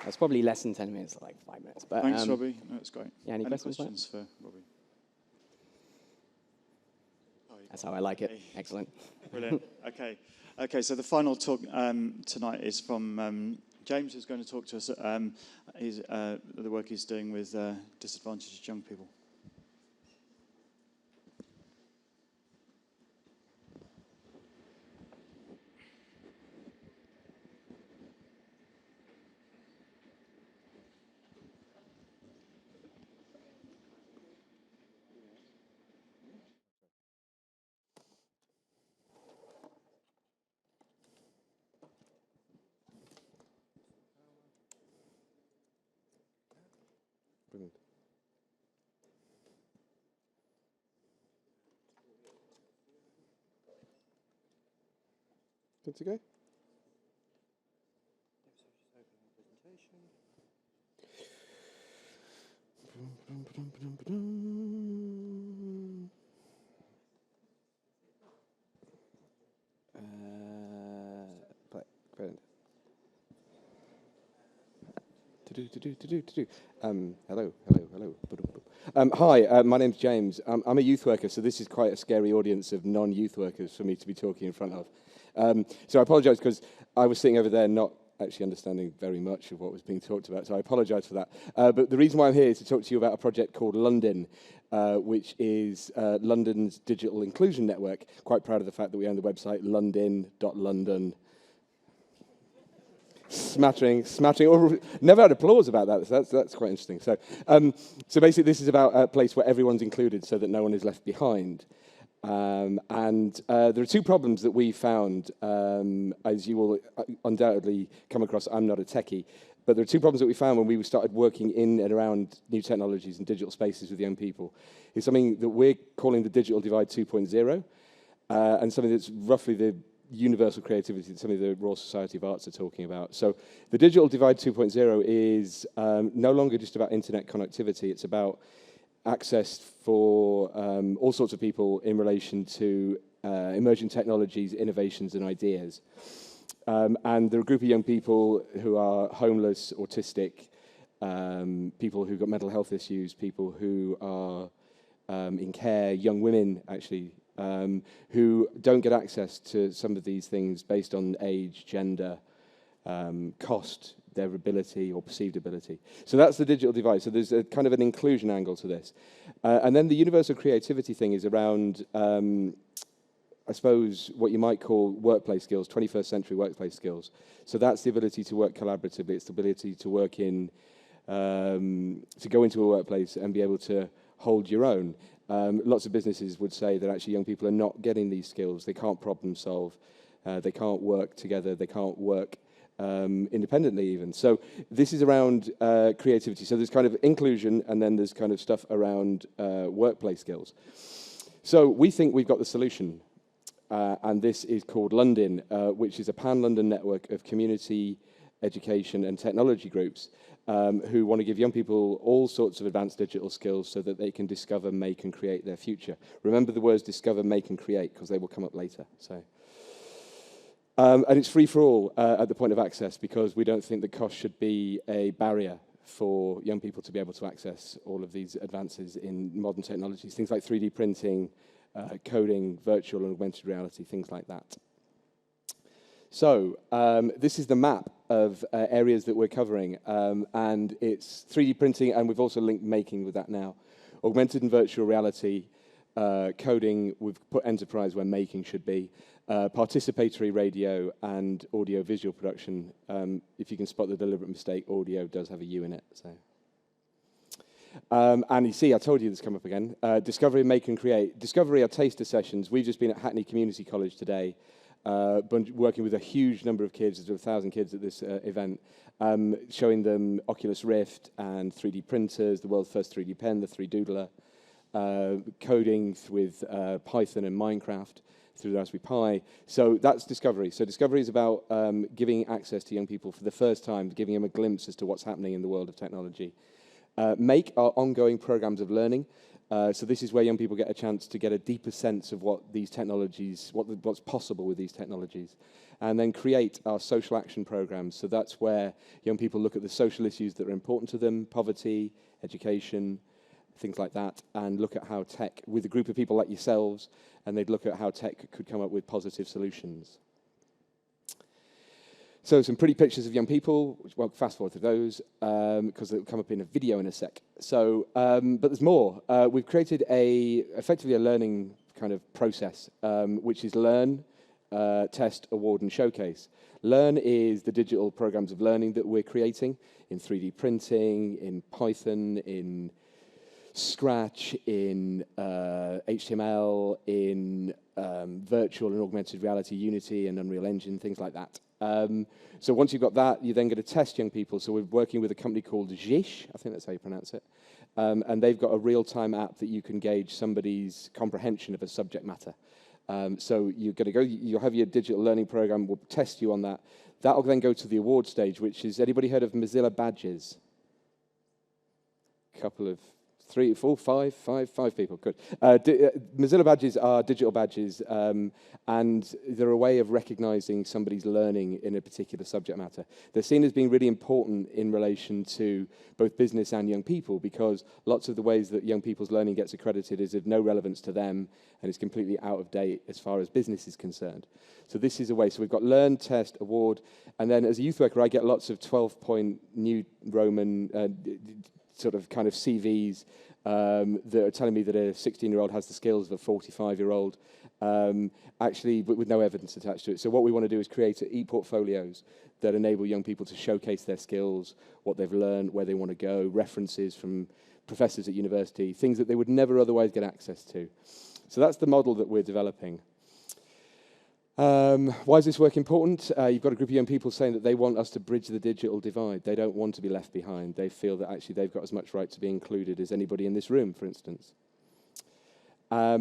That's probably less than 10 minutes, like 5 minutes. But, thanks, Robbie. That's great. Yeah, any questions for Robbie? That's how I like it. Excellent. Brilliant. Okay. So the final talk tonight is from James, who's going to talk to us. The work he's doing with disadvantaged young people. Brilliant. Good to go? Hello. Hi, my name's James. I'm a youth worker, so this is quite a scary audience of non-youth workers for me to be talking in front of. So I apologise because I was sitting over there not actually understanding very much of what was being talked about, so I apologise for that. But the reason why I'm here is to talk to you about a project called London, which is London's digital inclusion network. Quite proud of the fact that we own the website london.london. Smattering. Never had applause about that. So that's quite interesting. So basically, this is about a place where everyone's included, so that no one is left behind. And there are two problems that we found, as you will undoubtedly come across. I'm not a techie, but there are two problems that we found when we started working in and around new technologies and digital spaces with young people. It's something that we're calling the Digital Divide 2.0, and something that's roughly the universal creativity, something the Royal Society of Arts are talking about. So the Digital Divide 2.0 is no longer just about internet connectivity. It's about access for all sorts of people in relation to emerging technologies, innovations, and ideas. And there are a group of young people who are homeless, autistic, people who've got mental health issues, people who are in care, young women, actually, who don't get access to some of these things based on age, gender, cost, their ability or perceived ability. So that's the digital divide. So there's a kind of an inclusion angle to this. And then the universal creativity thing is around, I suppose, what you might call workplace skills, 21st century workplace skills. So that's the ability to work collaboratively. It's the ability to work in, to go into a workplace and be able to hold your own. Lots of businesses would say that actually young people are not getting these skills. They can't problem solve. They can't work together. They can't work independently even. So this is around creativity. So there's kind of inclusion, and then there's kind of stuff around workplace skills. So we think we've got the solution, and this is called London, which is a pan-London network of community, education, and technology groups who want to give young people all sorts of advanced digital skills so that they can discover, make, and create their future. Remember the words discover, make, and create, because they will come up later. So, and it's free for all at the point of access, because we don't think the cost should be a barrier for young people to be able to access all of these advances in modern technologies, things like 3D printing, coding, virtual and augmented reality, things like that. So this is the map of areas that we're covering, and it's 3D printing, and we've also linked making with that now. Augmented and virtual reality, coding, we've put enterprise where making should be, participatory radio and audio-visual production. If you can spot the deliberate mistake, audio does have a U in it. So. And you see, I told you this come up again. Discovery, make, and create. Discovery are taster sessions. We've just been at Hackney Community College today, working with a huge number of kids, there's 1,000 kids at this event, showing them Oculus Rift and 3D printers, the world's first 3D pen, the 3Doodler, coding with Python and Minecraft through the Raspberry Pi. So that's Discovery. So Discovery is about giving access to young people for the first time, giving them a glimpse as to what's happening in the world of technology. Make are ongoing programs of learning. So this is where young people get a chance to get a deeper sense of what these technologies, what's possible with these technologies, and then create our social action programs. So that's where young people look at the social issues that are important to them, poverty, education, things like that, and look at how tech, with a group of people like yourselves, and they'd look at how tech could come up with positive solutions. So some pretty pictures of young people, which won't fast forward to those, because they'll come up in a video in a sec. So, but there's more. We've created effectively a learning kind of process, which is learn, test, award, and showcase. Learn is the digital programs of learning that we're creating in 3D printing, in Python, in Scratch, in HTML, in virtual and augmented reality, Unity and Unreal Engine, things like that. So once you've got that, you're then going to test young people. So we're working with a company called Gish, I think that's how you pronounce it, and they've got a real-time app that you can gauge somebody's comprehension of a subject matter. So you're going to go, you'll have your digital learning program, we'll test you on that. That'll then go to the award stage, which is, anybody heard of Mozilla badges? Couple of, 3, 4, 5 people, good. Mozilla badges are digital badges, and they're a way of recognizing somebody's learning in a particular subject matter. They're seen as being really important in relation to both business and young people, because lots of the ways that young people's learning gets accredited is of no relevance to them, and it's completely out of date as far as business is concerned. So this is a way. So we've got learn, test, award, and then as a youth worker, I get lots of 12-point New Roman sort of kind of CVs that are telling me that a 16-year-old has the skills of a 45-year-old, actually, but with no evidence attached to it. So what we want to do is create e-portfolios that enable young people to showcase their skills, what they've learned, where they want to go, references from professors at university, things that they would never otherwise get access to. So that's the model that we're developing. Why is this work important? You've got a group of young people saying that they want us to bridge the digital divide. They don't want to be left behind. They feel that actually they've got as much right to be included as anybody in this room, for instance. I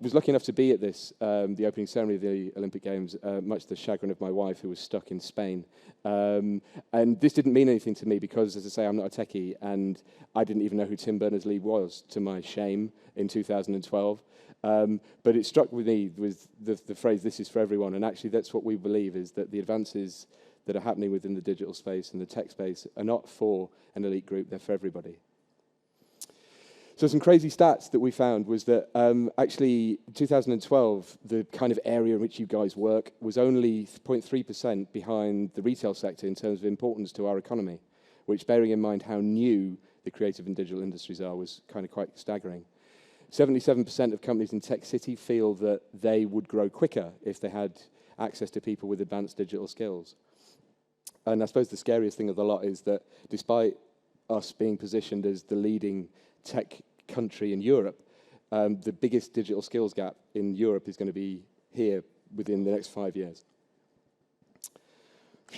was lucky enough to be at this, the opening ceremony of the Olympic Games, much to the chagrin of my wife, who was stuck in Spain. And this didn't mean anything to me because, as I say, I'm not a techie, and I didn't even know who Tim Berners-Lee was, to my shame, in 2012. But it struck with me with the phrase, "This is for everyone," and actually that's what we believe, is that the advances that are happening within the digital space and the tech space are not for an elite group, they're for everybody. So some crazy stats that we found was that actually 2012, the kind of area in which you guys work was only 0.3% behind the retail sector in terms of importance to our economy, which, bearing in mind how new the creative and digital industries are, was kind of quite staggering. 77% of companies in Tech City feel that they would grow quicker if they had access to people with advanced digital skills. And I suppose the scariest thing of the lot is that despite us being positioned as the leading tech country in Europe, the biggest digital skills gap in Europe is going to be here within the next 5 years.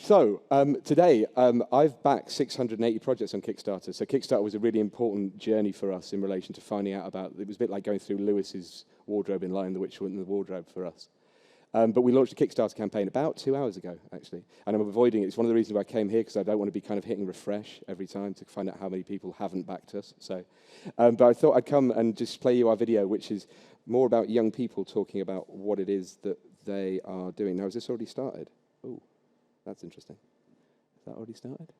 So today, I've backed 680 projects on Kickstarter. So Kickstarter was a really important journey for us in relation to finding out about, it was a bit like going through Lewis's wardrobe in Lion the Witch went in the wardrobe for us. But we launched a Kickstarter campaign about 2 hours ago, actually. And I'm avoiding it. It's one of the reasons why I came here, because I don't want to be kind of hitting refresh every time to find out how many people haven't backed us. So, but I thought I'd come and just play you our video, which is more about young people talking about what it is that they are doing. Now, has this already started? Oh. That's interesting. Has that already started?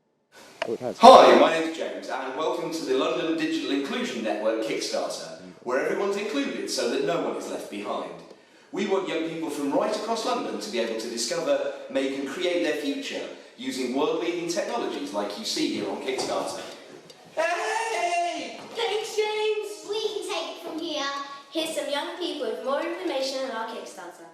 Oh, it has. Hi, my name's James, and welcome to the London Digital Inclusion Network Kickstarter, where everyone's included so that no one is left behind. We want young people from right across London to be able to discover, make and create their future using world-leading technologies like you see here on Kickstarter. Hey! Thanks, James! We can take it from here. Here's some young people with more information on our Kickstarter.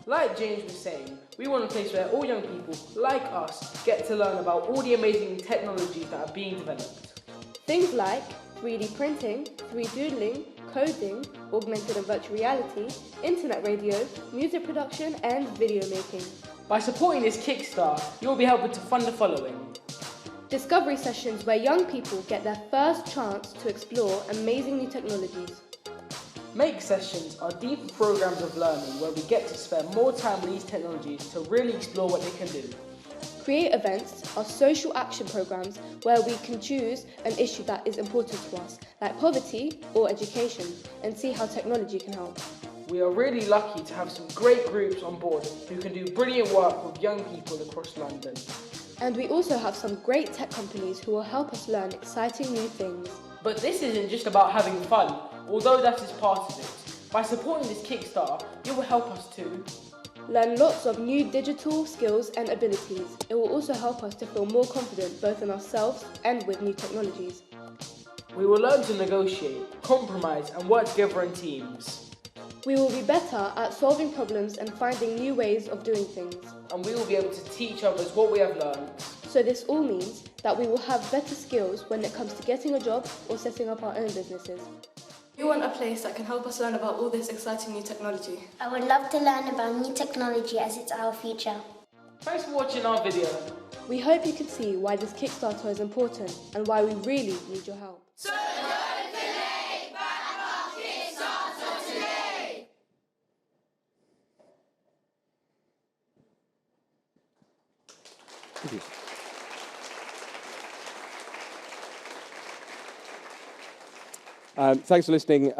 Like James was saying, we want a place where all young people, like us, get to learn about all the amazing technologies that are being developed. Things like 3D printing, 3D doodling, coding, augmented and virtual reality, internet radio, music production and video making. By supporting this Kickstarter, you'll be helping to fund the following. Discovery sessions where young people get their first chance to explore amazing new technologies. Make sessions are deeper programs of learning where we get to spend more time with these technologies to really explore what they can do. Create events are social action programs where we can choose an issue that is important to us, like poverty or education, and see how technology can help. We are really lucky to have some great groups on board who can do brilliant work with young people across London. And we also have some great tech companies who will help us learn exciting new things. But this isn't just about having fun, although that is part of it. By supporting this Kickstarter, you will help us to learn lots of new digital skills and abilities. It will also help us to feel more confident both in ourselves and with new technologies. We will learn to negotiate, compromise and work together in teams. We will be better at solving problems and finding new ways of doing things. And we will be able to teach others what we have learned. So this all means that we will have better skills when it comes to getting a job or setting up our own businesses. We want a place that can help us learn about all this exciting new technology. I would love to learn about new technology as it's our future. Thanks for watching our video. We hope you can see why this Kickstarter is important and why we really need your help. So go today, back our Kickstarter today! Thank you. Thanks for listening.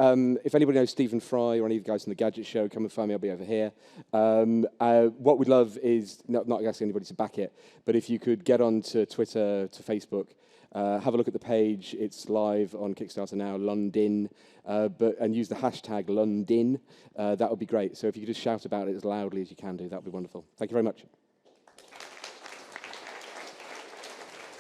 If anybody knows Stephen Fry or any of the guys from the Gadget Show, come and find me. I'll be over here. What we'd love is, not asking anybody to back it, but if you could get onto Twitter, to Facebook, have a look at the page. It's live on Kickstarter now, London, and use the hashtag London. That would be great. So if you could just shout about it as loudly as you can do, that would be wonderful. Thank you very much.